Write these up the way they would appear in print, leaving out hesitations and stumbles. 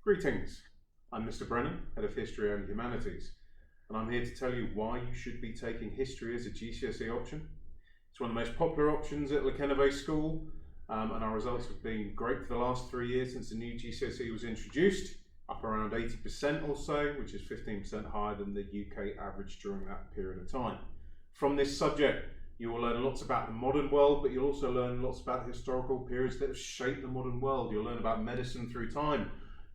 Greetings, I'm Mr. Brennan, Head of History and Humanities, and I'm here to tell you why you should be taking history as a GCSE option. It's one of the most popular options at the Quennevais school, and our results have been great for the last 3 years since the new GCSE was introduced, up around 80% or so, which is 15% higher than the UK average during that period of time. From this subject, you will learn lots about the modern world, but you'll also learn lots about the historical periods that have shaped the modern world. You'll learn about medicine through time.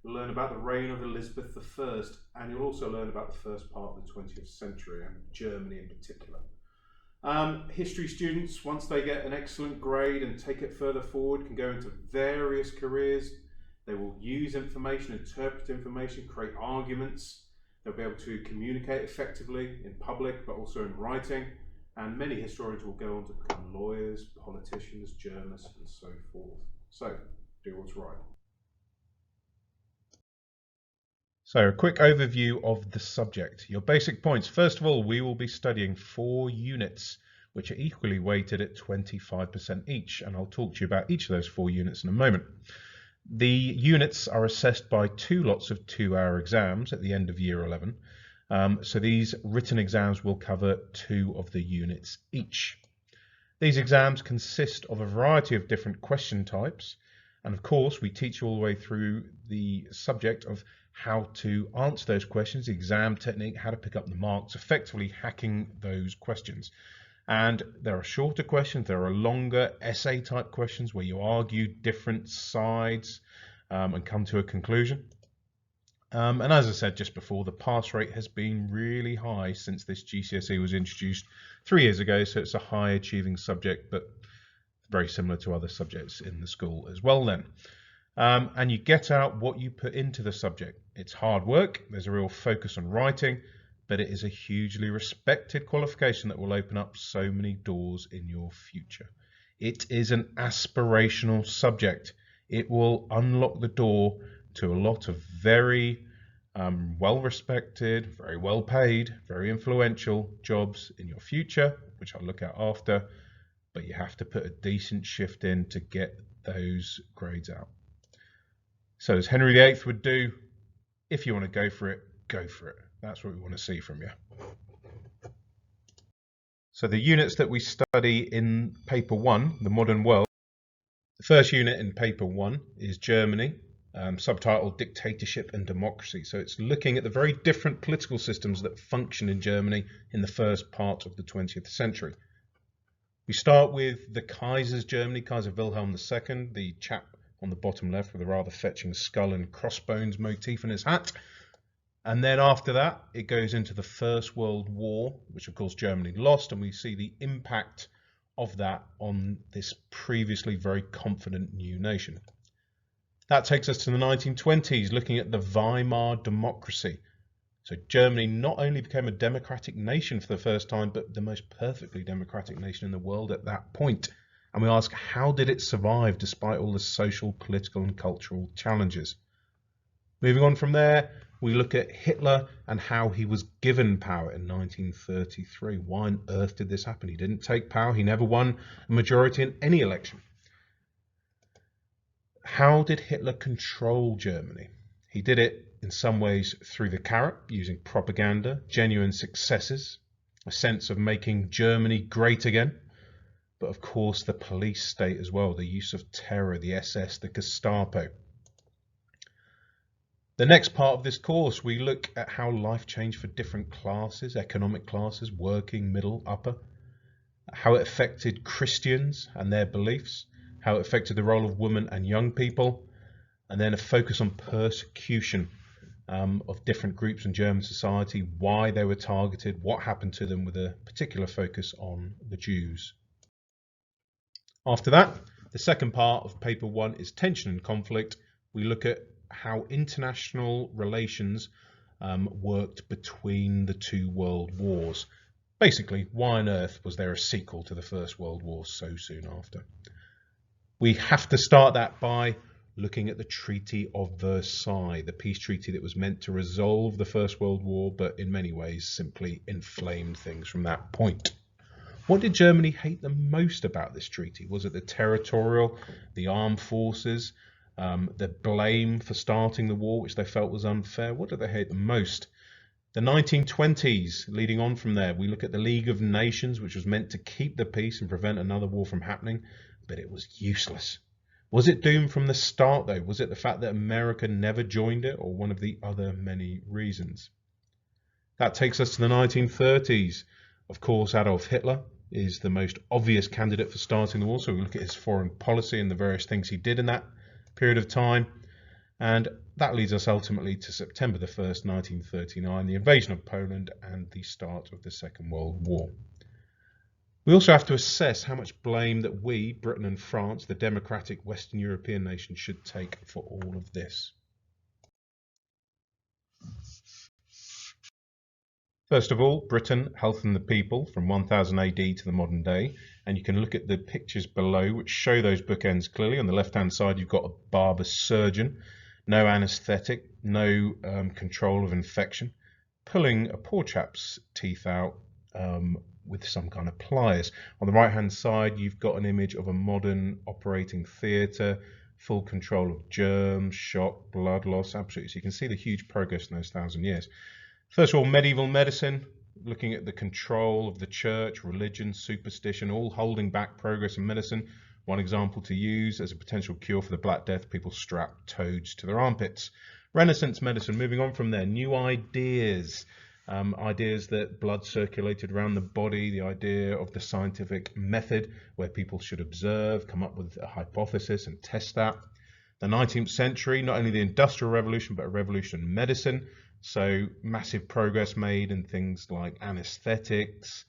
You'll learn about the reign of Elizabeth I, and you'll also learn about the first part of the 20th century and Germany in particular. History students, once they get an excellent grade and take it further forward, can go into various careers. They will use information, interpret information, create arguments. They'll be able to communicate effectively in public, but also in writing. And many historians will go on to become lawyers, politicians, journalists, and so forth. So, do what's right. So a quick overview of the subject. Your basic points. First of all, we will be studying 4 units, which are equally weighted at 25% each. And I'll talk to you about each of those 4 units in a moment. The units are assessed by 2 lots of 2-hour exams at the end of year 11. So these written exams will cover 2 of the units each. These exams consist of a variety of different question types. And of course, we teach you all the way through the subject of how to answer those questions, the exam technique, how to pick up the marks, effectively hacking those questions. And there are shorter questions, there are longer essay type questions where you argue different sides and come to a conclusion. And as I said just before, the pass rate has been really high since this GCSE was introduced 3 years ago, so it's a high achieving subject, but very similar to other subjects in the school as well then. And you get out what you put into the subject. It's hard work, there's a real focus on writing, but it is a hugely respected qualification that will open up so many doors in your future. It is an aspirational subject. It will unlock the door to a lot of very well-respected, very well-paid, very influential jobs in your future, which I'll look at after, but you have to put a decent shift in to get those grades out. So as Henry VIII would do, if you want to go for it, go for it. That's what we want to see from you. So the units that we study in paper 1, the modern world. The first unit in paper 1 is Germany, subtitled Dictatorship and Democracy. So it's looking at the very different political systems that function in Germany in the first part of the 20th century. We start with the Kaiser's Germany, Kaiser Wilhelm II, the chap on the bottom left with a rather fetching skull and crossbones motif in his hat. And then after that, it goes into the First World War, which of course Germany lost, and we see the impact of that on this previously very confident new nation. That takes us to the 1920s, looking at the Weimar democracy. So Germany not only became a democratic nation for the first time, but the most perfectly democratic nation in the world at that point. And we ask, how did it survive despite all the social, political and cultural challenges? Moving on from there, we look at Hitler and how he was given power in 1933. Why on earth did this happen? He didn't take power. He never won a majority in any election. How did Hitler control Germany? He did it in some ways through the carrot, using propaganda, genuine successes, a sense of making Germany great again. But of course the police state as well, the use of terror, the SS, the Gestapo. The next part of this course, we look at how life changed for different classes, economic classes, working, middle, upper, how it affected Christians and their beliefs, how it affected the role of women and young people, and then a focus on persecution of different groups in German society, why they were targeted, what happened to them, with a particular focus on the Jews. After that, the second part of paper 1 is tension and conflict. We look at how international relations worked between the 2 world wars. Basically, why on earth was there a sequel to the First World War so soon after? We have to start that by looking at the Treaty of Versailles, the peace treaty that was meant to resolve the First World War, but in many ways simply inflamed things from that point. What did Germany hate the most about this treaty? Was it the territorial, the armed forces, the blame for starting the war, which they felt was unfair. What did they hate the most? The 1920s, leading on from there, we look at the League of Nations, which was meant to keep the peace and prevent another war from happening, but it was useless. Was it doomed from the start, though? Was it the fact that America never joined it, or one of the other many reasons? That takes us to the 1930s. Of course, Adolf Hitler is the most obvious candidate for starting the war, so we look at his foreign policy and the various things he did in that period of time. And that leads us ultimately to September the 1st, 1939, the invasion of Poland and the start of the Second World War. We also have to assess how much blame that we, Britain and France, the democratic Western European nation, should take for all of this. First of all, Britain, Health and the People, from 1000 AD to the modern day. And you can look at the pictures below, which show those bookends clearly. On the left-hand side, you've got a barber surgeon, no anaesthetic, no control of infection, pulling a poor chap's teeth out with some kind of pliers. On the right-hand side, you've got an image of a modern operating theatre, full control of germs, shock, blood loss, absolutely. So you can see the huge progress in those 1,000 years. First of all, medieval medicine, looking at the control of the church, religion, superstition, all holding back progress in medicine. One example to use as a potential cure for the Black Death, people strapped toads to their armpits. Renaissance medicine, moving on from there, new ideas. Ideas that blood circulated around the body, the idea of the scientific method where people should observe, come up with a hypothesis and test that. The 19th century, not only the Industrial Revolution, but a revolution in medicine. So massive progress made in things like anaesthetics,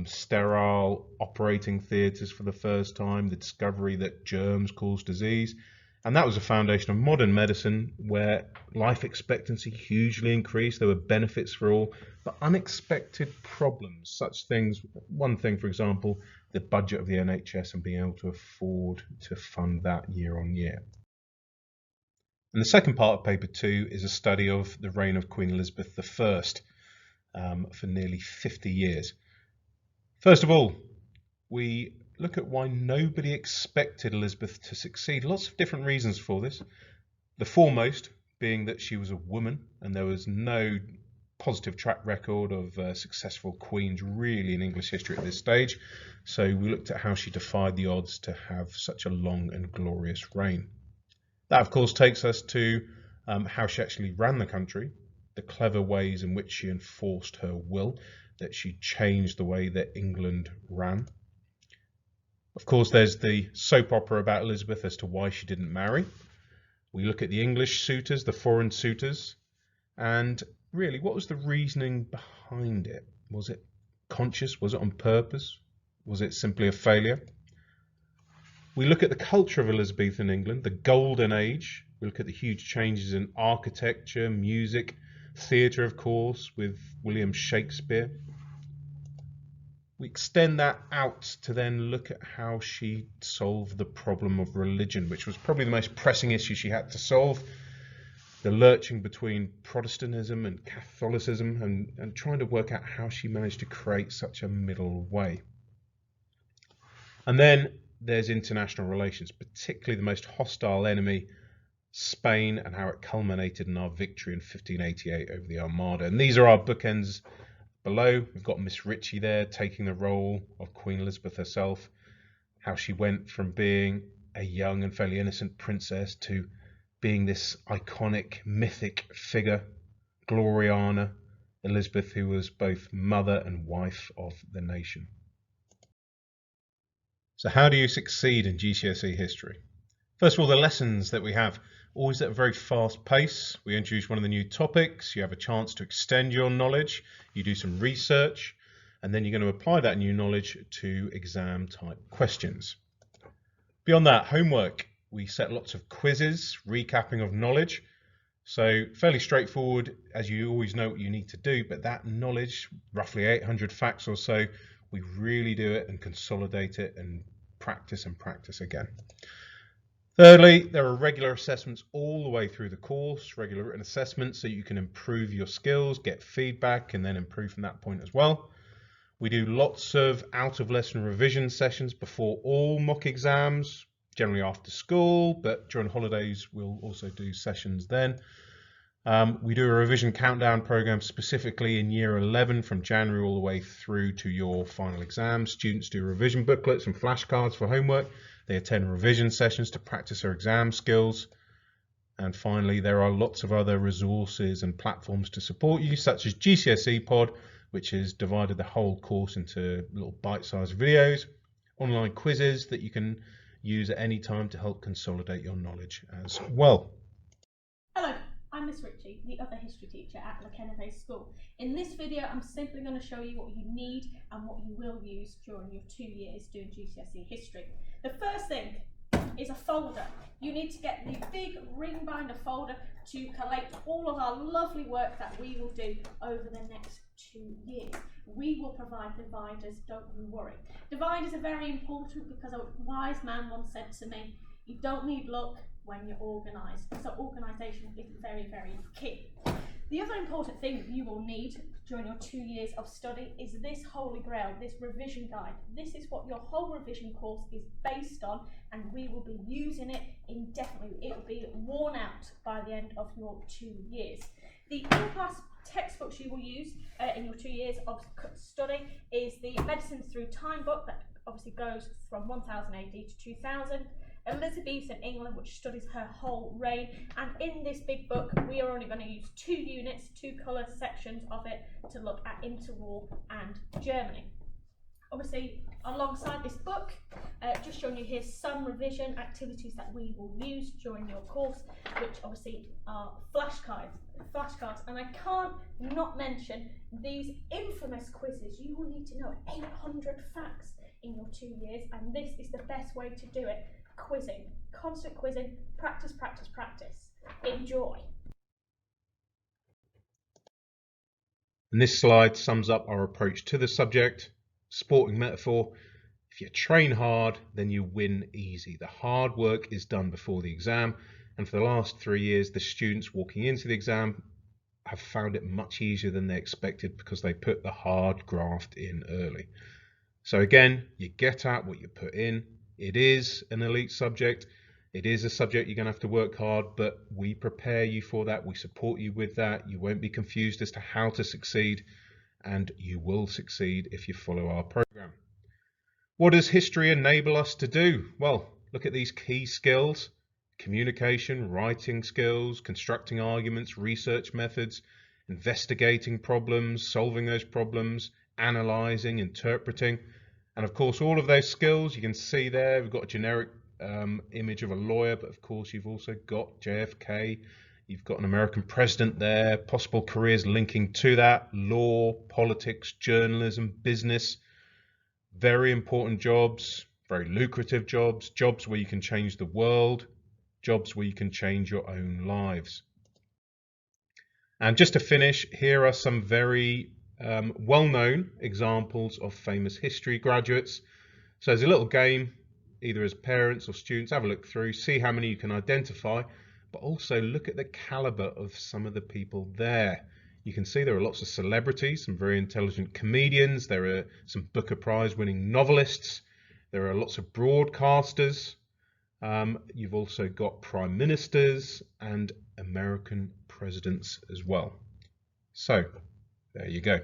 sterile operating theatres for the first time, the discovery that germs cause disease. And that was the foundation of modern medicine, where life expectancy hugely increased. There were benefits for all, but unexpected problems, such things, one thing, for example, the budget of the NHS and being able to afford to fund that year on year. And the second part of paper 2 is a study of the reign of Queen Elizabeth I for nearly 50 years. First of all, we look at why nobody expected Elizabeth to succeed. Lots of different reasons for this. The foremost being that she was a woman and there was no positive track record of successful queens really in English history at this stage. So we looked at how she defied the odds to have such a long and glorious reign. That, of course, takes us to how she actually ran the country, the clever ways in which she enforced her will, that she changed the way that England ran. Of course, there's the soap opera about Elizabeth as to why she didn't marry. We look at the English suitors, the foreign suitors, and really, what was the reasoning behind it? Was it conscious? Was it on purpose? Was it simply a failure? We look at the culture of Elizabethan England, the golden age. We look at the huge changes in architecture, music, theatre, of course, with William Shakespeare. We extend that out to then look at how she solved the problem of religion, which was probably the most pressing issue she had to solve. The lurching between Protestantism and Catholicism, and trying to work out how she managed to create such a middle way. And then there's international relations, particularly the most hostile enemy, Spain, and how it culminated in our victory in 1588 over the Armada. And these are our bookends below. We've got Miss Ritchie there taking the role of Queen Elizabeth herself, how she went from being a young and fairly innocent princess to being this iconic, mythic figure, Gloriana Elizabeth, who was both mother and wife of the nation. So how do you succeed in GCSE history? First of all, the lessons that we have, always at a very fast pace. We introduce one of the new topics, you have a chance to extend your knowledge, you do some research, and then you're going to apply that new knowledge to exam type questions. Beyond that, homework, we set lots of quizzes, recapping of knowledge. So fairly straightforward, as you always know what you need to do, but that knowledge, roughly 800 facts or so, we really do it and consolidate it and practice again. Thirdly, there are regular assessments all the way through the course, regular written assessments, so you can improve your skills, get feedback, and then improve from that point as well. We do lots of out-of-lesson revision sessions before all mock exams, generally after school, but during holidays we'll also do sessions then. We do a revision countdown program specifically in year 11 from January all the way through to your final exam. Students do revision booklets and flashcards for homework. They attend revision sessions to practice their exam skills. And finally, there are lots of other resources and platforms to support you, such as GCSE Pod, which has divided the whole course into little bite-sized videos, online quizzes that you can use at any time to help consolidate your knowledge as well. Hello, I'm Miss Ritchie, the other history teacher at Quennevais School. In this video, I'm simply going to show you what you need and what you will use during your 2 years doing GCSE history. The first thing is a folder. You need to get the big ring binder folder to collect all of our lovely work that we will do over the next 2 years. We will provide dividers, don't you worry. Dividers are very important because a wise man once said to me, you don't need luck when you're organised. So organisation is very, very key. The other important thing you will need during your 2 years of study is this holy grail, this revision guide. This is what your whole revision course is based on, and we will be using it indefinitely. It will be worn out by the end of your 2 years. The in-class textbooks you will use in your 2 years of study is the Medicine Through Time book that obviously goes from 1000 AD to 2000. Elizabethan England, which studies her whole reign, and in this big book we are only going to use 2 units, 2 colour sections of it to look at interwar and Germany. Obviously, alongside this book, just showing you here some revision activities that we will use during your course, which obviously are flashcards, and I can't not mention these infamous quizzes. You will need to know 800 facts in your 2 years, and this is the best way to do it. Quizzing, constant quizzing, practice, practice, practice. Enjoy. And this slide sums up our approach to the subject. Sporting metaphor: if you train hard, then you win easy. The hard work is done before the exam, and for the last 3 years, the students walking into the exam have found it much easier than they expected because they put the hard graft in early. So again, you get out what you put in. It is an elite subject. It is a subject you're going to have to work hard, but we prepare you for that. We support you with that. You won't be confused as to how to succeed, and you will succeed if you follow our program. What does history enable us to do? Well, look at these key skills: communication, writing skills, constructing arguments, research methods, investigating problems, solving those problems, analysing, interpreting. And of course, all of those skills you can see there. We've got a generic image of a lawyer, but of course you've also got JFK. You've got an American president there, possible careers linking to that: law, politics, journalism, business. Very important jobs, very lucrative jobs, jobs where you can change the world, jobs where you can change your own lives. And just to finish, here are some very well-known examples of famous history graduates. So there's a little game, either as parents or students, have a look through, see how many you can identify, but also look at the caliber of some of the people there. You can see there are lots of celebrities, some very intelligent comedians, there are some Booker Prize winning novelists, there are lots of broadcasters, you've also got prime ministers and American presidents as well. So there you go.